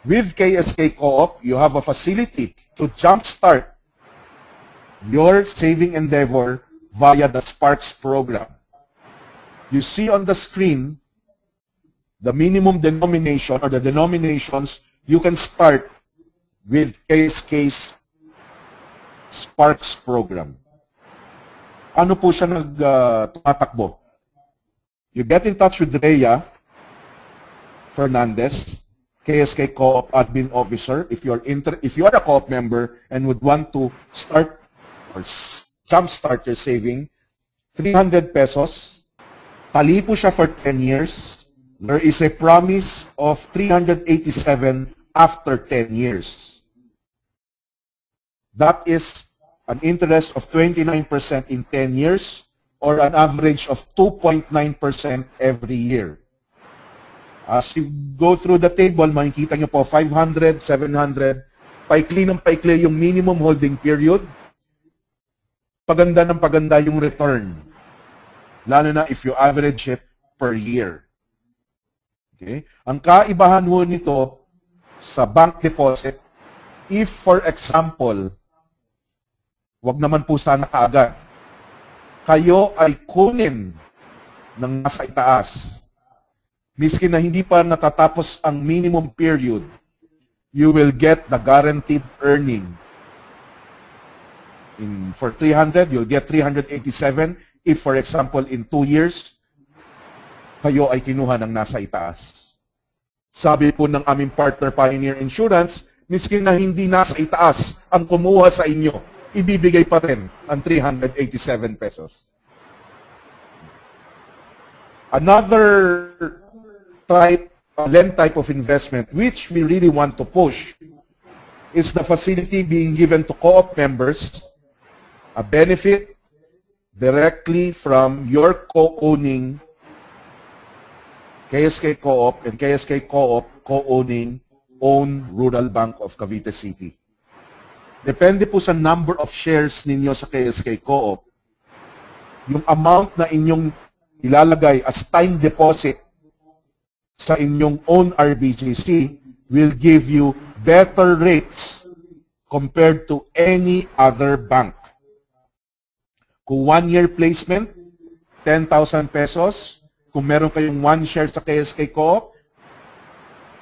With KSK Co-op, you have a facility to jumpstart your saving endeavor via the Sparks program. You see on the screen the minimum denomination or the denominations you can start with KSK's Sparks program. Ano po siya tumatakbo? You get in touch with Rhea Fernandez, KSK Co-op Admin Officer, if you are a Co-op member and would want to start or jumpstart your saving, 300 pesos. Tali po siya for 10 years. There is a promise of 387 after 10 years. That is an interest of 29% in 10 years or an average of 2.9% every year. As you go through the table, makikita nyo po 500, 700, paikli ng paikli yung minimum holding period, paganda ng paganda yung return. Lalo na if you average it per year. Okay? Ang kaibahan ho nito sa bank deposit, if for example, wag naman po sana kaagad, kayo ay kunin ng nasa itaas, miski na hindi pa natatapos ang minimum period, you will get the guaranteed earning. For 300, you'll get 387. If, for example, in 2 years, kayo ay kinuha ng nasa itaas. Sabi po ng aming partner Pioneer Insurance, miski na hindi nasa itaas ang kumuha sa inyo, ibibigay pa rin ang 387 pesos. Another type of investment which we really want to push is the facility being given to co-op members, a benefit directly from your co-owning KSK Co-op and KSK Co-op co-owning own Rural Bank of Cavite City. Depende po sa number of shares ninyo sa KSK Co-op, yung amount na inyong ilalagay as time deposit sa inyong own RBCC will give you better rates compared to any other bank. Kung 1-year placement, 10,000 pesos. Kung meron kayong 1 share sa KSK Co-op,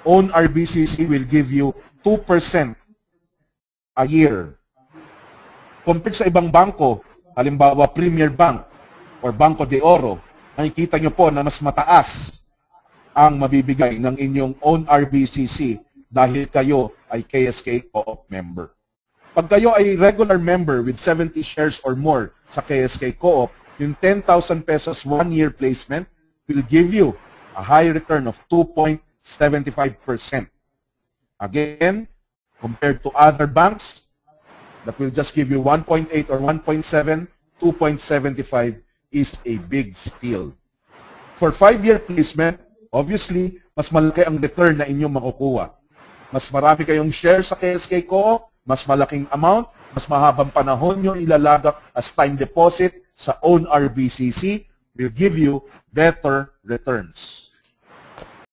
own RBCC will give you 2% a year. Compared sa ibang bangko, halimbawa Premier Bank or Banco de Oro, nakikita nyo po na mas mataas ang mabibigay ng inyong own RBCC dahil kayo ay KSK Co-op member. Pag kayo ay regular member with 70 shares or more sa KSK Co-op, yung 10,000 pesos 1-year placement will give you a high return of 2.75%. Again, compared to other banks that will just give you 1.8 or 1.7, 2.75 is a big steal. For 5-year placement, obviously, mas malaki ang return na inyong makukuha. Mas marami kayong share sa KSK Co-op, mas malaking amount, mas mahabang panahon nyo ilalagak as time deposit sa own RBCC will give you better returns.